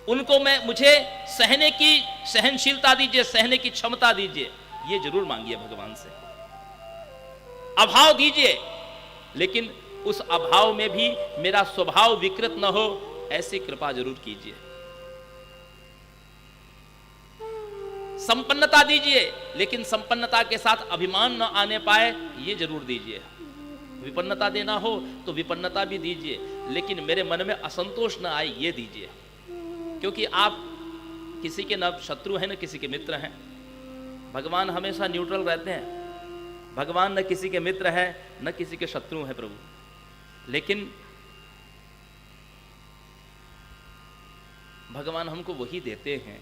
उनको मुझे सहने की सहनशीलता दीजिए, सहने की क्षमता दीजिए, ये जरूर मांगिए भगवान से। अभाव दीजिए, लेकिन उस अभाव में भी मेरा स्वभाव विकृत न हो, ऐसी कृपा जरूर कीजिए। संपन्नता दीजिए, लेकिन संपन्नता के साथ अभिमान न आने पाए, ये जरूर दीजिए। विपन्नता देना हो तो विपन्नता भी दीजिए, लेकिन मेरे मन में असंतोष न आए, ये दीजिए। क्योंकि आप किसी के न शत्रु हैं न किसी के मित्र हैं। भगवान हमेशा न्यूट्रल रहते हैं। भगवान न किसी के मित्र हैं न किसी के शत्रु हैं प्रभु। लेकिन भगवान हमको वही देते हैं।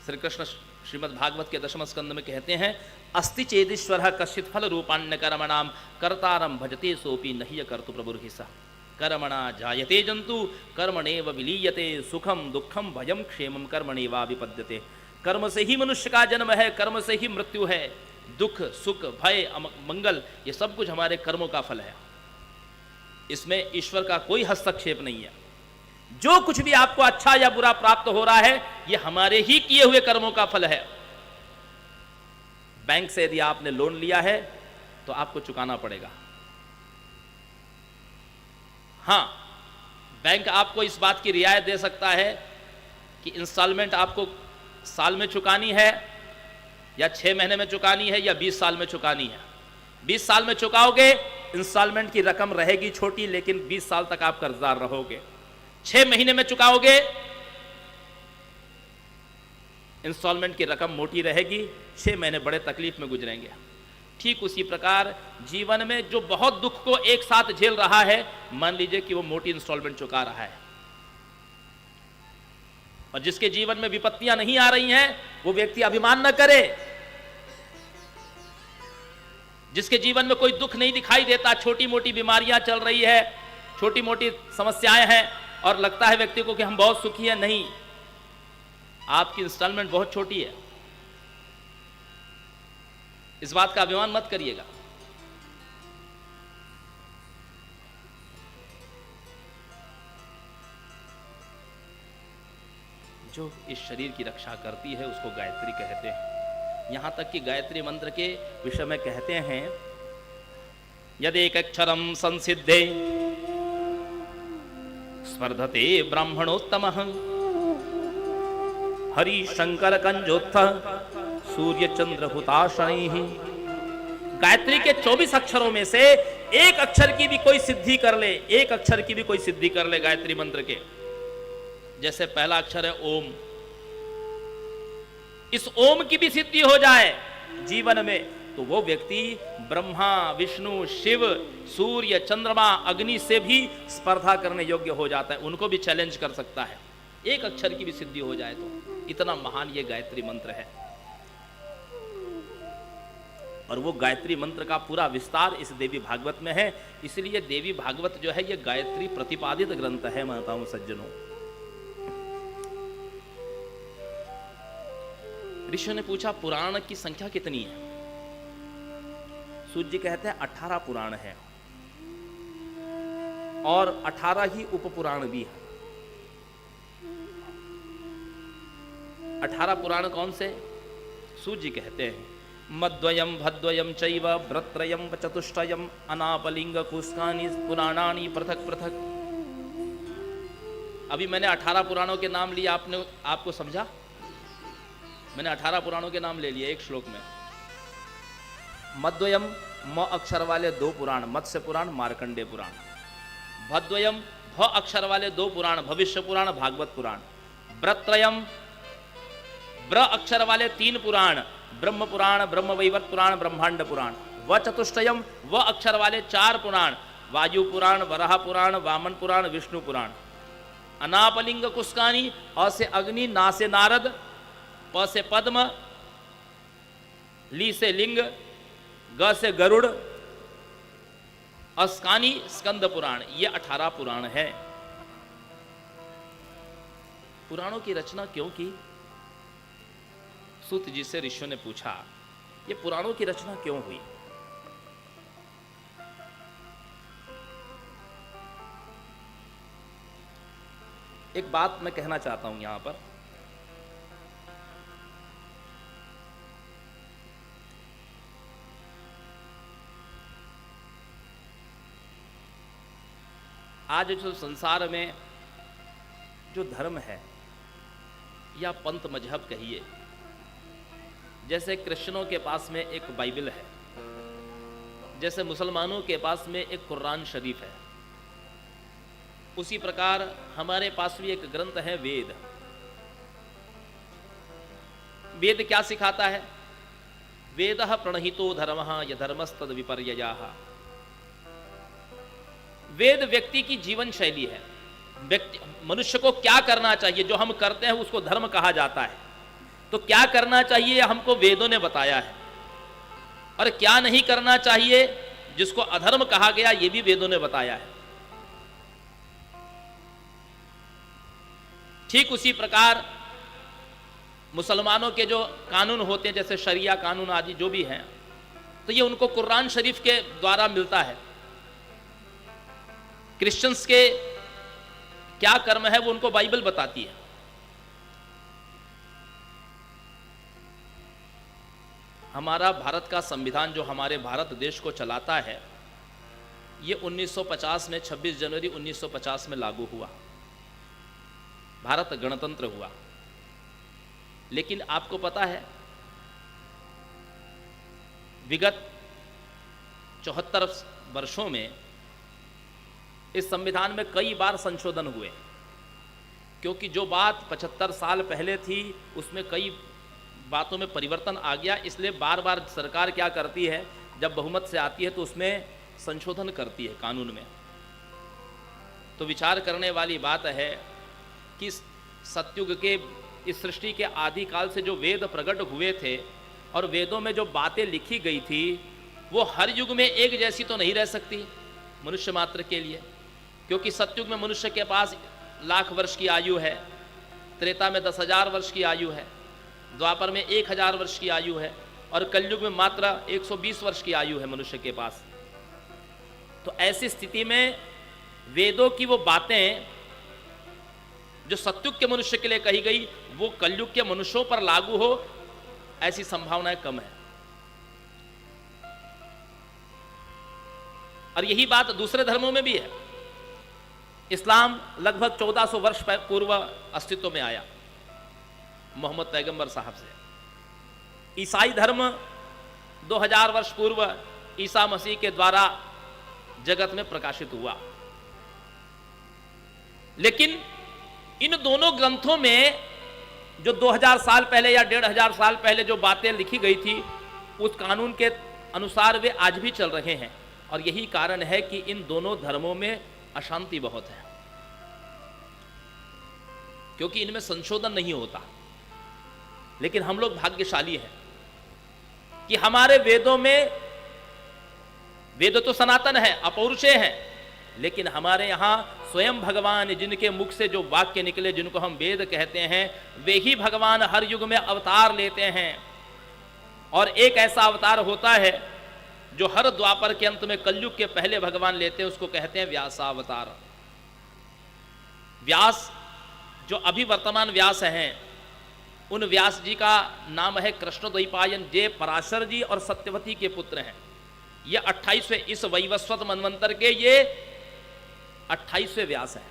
श्री कृष्ण श्रीमद् भागवत के 10वें स्कंद में कहते हैं, अस्ति चेदीश्वर कश्चित् फल रूपाण्य कर्मणाम कर्तारम भजते सोपि नह्य कर्तु प्रभुर्हिसः कर्मणा जायते जंतु कर्मणेव विलीयते सुखम दुखम भयम क्षेमम कर्मणेवा विपद्यते। कर्म से ही मनुष्य का जन्म है, कर्म से ही मृत्यु है। दुख सुख भय मंगल ये सब कुछ हमारे कर्मों का फल है। इसमें ईश्वर का कोई हस्तक्षेप नहीं है। जो कुछ भी आपको अच्छा या बुरा प्राप्त हो रहा है, ये हमारे ही किए हुए कर्मों का फल है। बैंक से यदि आपने लोन लिया है तो आपको चुकाना पड़ेगा। हां, बैंक आपको इस बात की रियायत दे सकता है कि इंस्टॉलमेंट आपको साल में चुकानी है या 6 महीने में चुकानी है या 20 साल में चुकानी है। 20 साल में चुकाओगे, इंस्टॉलमेंट की रकम रहेगी छोटी, लेकिन 20 साल तक आप कर्जदार रहोगे। 6 महीने में चुकाओगे, इंस्टॉलमेंट की रकम मोटी रहेगी, 6 महीने बड़े तकलीफ में गुजरेंगे। ठीक उसी प्रकार जीवन में जो बहुत दुख को एक साथ झेल रहा है, मान लीजिए कि वो मोटी इंस्टॉलमेंट चुका रहा है, और जिसके जीवन में विपत्तियां नहीं आ रही हैं, वो व्यक्ति अभिमान न करे। जिसके जीवन में कोई दुख नहीं दिखाई देता, छोटी मोटी बीमारियां चल रही है, छोटी मोटी समस्याएं हैं, और लगता है व्यक्ति को कि हम बहुत सुखी हैं, नहीं, आपकी इंस्टॉलमेंट बहुत छोटी है। इस बात का अभिमान मत करिएगा। जो इस शरीर की रक्षा करती है उसको गायत्री कहते हैं। यहां तक कि गायत्री मंत्र के विषय में कहते हैं, यदेक अक्षरम संसिद्धे स्पर्धते ब्राह्मणोत्तमः हरि शंकर कंजोत्थ सूर्य चंद्र हुताशनैः। गायत्री के 24 अक्षरों में से एक अक्षर की भी कोई सिद्धि कर ले, एक अक्षर की भी कोई सिद्धि कर ले गायत्री मंत्र के, जैसे पहला अक्षर है ओम, इस ओम की भी सिद्धि हो जाए जीवन में, तो वो व्यक्ति ब्रह्मा विष्णु शिव सूर्य चंद्रमा अग्नि से भी स्पर्धा करने योग्य हो जाता है, उनको भी चैलेंज कर सकता है। एक अक्षर की भी सिद्धि हो जाए तो इतना महान ये गायत्री मंत्र है। और वो गायत्री मंत्र का पूरा विस्तार इस देवी भागवत में है। इसलिए देवी भागवत जो है ये गायत्री प्रतिपादित ग्रंथ है माताओं सज्जनों। ऋषियों ने पूछा पुराण की संख्या कितनी है? सूत जी कहते हैं 18 पुराण है और 18 ही उपपुराण भी है। 18 पुराण कौन से? सूत जी कहते हैं मद्वयम भद्वयम चैव व्रत्रयम चतुष्टयम अनापलिंग कुस्कानि पुराणानि पृथक पृथक। अभी मैंने 18 पुराणों के नाम लिए, आपको समझा? मैंने 18 पुराणों के नाम ले लिए एक श्लोक में। मद्वयम म अक्षर वाले 2 पुराण, मत्स्य पुराण मार्कंडेय पुराण। भद्वयम भ अक्षर वाले 2 पुराण, भविष्य पुराण भागवत पुराण। व्रत्रयम ब्र अक्षर वाले 3 पुराण, ब्रह्म पुराण ब्रह्म वैवर्त पुराण ब्रह्मांड पुराण। व चतुष्टयम व अक्षर वाले 4 पुराण, वायु पुराण वराह पुराण वामन पुराण विष्णु पुराण। अनापलिंग कुस्कानी, अ से अग्नि, ना से नारद, प से पद्म, ली से लिंग, ग से गरुड़, अस्कानी स्कंद पुराण। ये 18 पुराण है। पुराणों की रचना क्यों की? सूत जी से ऋषियों ने पूछा ये पुराणों की रचना क्यों हुई? एक बात मैं कहना चाहता हूं यहां पर, आज जो संसार में जो धर्म है या पंथ मजहब कहिए, जैसे क्रिश्चियनों के पास में एक बाइबल है, जैसे मुसलमानों के पास में एक कुरान शरीफ है, उसी प्रकार हमारे पास भी एक ग्रंथ है वेद। वेद क्या सिखाता है? वेदः प्रणहितो धर्मः यधर्मस्तद विपर्ययः। वेद व्यक्ति की जीवन शैली है, व्यक्ति मनुष्य को क्या करना चाहिए, जो हम करते हैं उसको धर्म कहा जाता है। तो क्या करना चाहिए हमको वेदों ने बताया है, और क्या नहीं करना चाहिए जिसको अधर्म कहा गया ये भी वेदों ने बताया है। ठीक उसी प्रकार मुसलमानों के जो कानून होते हैं, जैसे शरिया कानून आदि जो भी हैं, तो ये उनको कुरान शरीफ के द्वारा मिलता है। क्रिश्चियंस के क्या कर्म है वो उनको बाइबल बताती है। हमारा भारत का संविधान जो हमारे भारत देश को चलाता है, ये 1950 में 26 जनवरी 1950 में लागू हुआ, भारत गणतंत्र हुआ। लेकिन आपको पता है विगत 74 वर्षों में इस संविधान में कई बार संशोधन हुए, क्योंकि जो बात 75 साल पहले थी उसमें कई बातों में परिवर्तन आ गया। इसलिए बार बार सरकार क्या करती है, जब बहुमत से आती है तो उसमें संशोधन करती है कानून में। तो विचार करने वाली बात है कि सतयुग के इस सृष्टि के आदिकाल से जो वेद प्रकट हुए थे और वेदों में जो बातें लिखी गई थी वो हर युग में एक जैसी तो नहीं रह सकती मनुष्य मात्र के लिए, क्योंकि सतयुग में मनुष्य के पास लाख वर्ष की आयु है, त्रेता में 10,000 वर्ष की आयु है, द्वापर में 1,000 वर्ष की आयु है, और कलयुग में मात्र 120 वर्ष की आयु है मनुष्य के पास। तो ऐसी स्थिति में वेदों की वो बातें जो सतयुग के मनुष्य के लिए कही गई वो कलयुग के मनुष्यों पर लागू हो, ऐसी संभावनाएं कम है। और यही बात दूसरे धर्मों में भी है। इस्लाम लगभग 1400 वर्ष पूर्व अस्तित्व में आया मोहम्मद पैगंबर साहब से। ईसाई धर्म 2000 वर्ष पूर्व ईसा मसीह के द्वारा जगत में प्रकाशित हुआ। लेकिन इन दोनों ग्रंथों में जो 2000 साल पहले या 1500 साल पहले जो बातें लिखी गई थी उस कानून के अनुसार वे आज भी चल रहे हैं। और यही कारण है कि इन दोनों धर्मों में अशांति बहुत है, क्योंकि इनमें संशोधन नहीं होता। लेकिन हम लोग भाग्यशाली हैं कि हमारे वेदों में, वेद तो सनातन है, अपौरुषेय है, लेकिन हमारे यहाँ स्वयं भगवान जिनके मुख से जो वाक्य निकले, जिनको हम वेद कहते हैं, वे ही भगवान हर युग में अवतार लेते हैं। और एक ऐसा अवतार होता है जो हर द्वापर के अंत में कलयुग के पहले भगवान लेते हैं, उसको कहते हैं व्यासावतार। व्यास जो अभी वर्तमान व्यास हैं, उन व्यास जी का नाम है कृष्णद्वैपायन, जे पराशर जी और सत्यवती के पुत्र हैं। ये 28वें, इस वैवस्वत मनवंतर के ये 28वें व्यास हैं।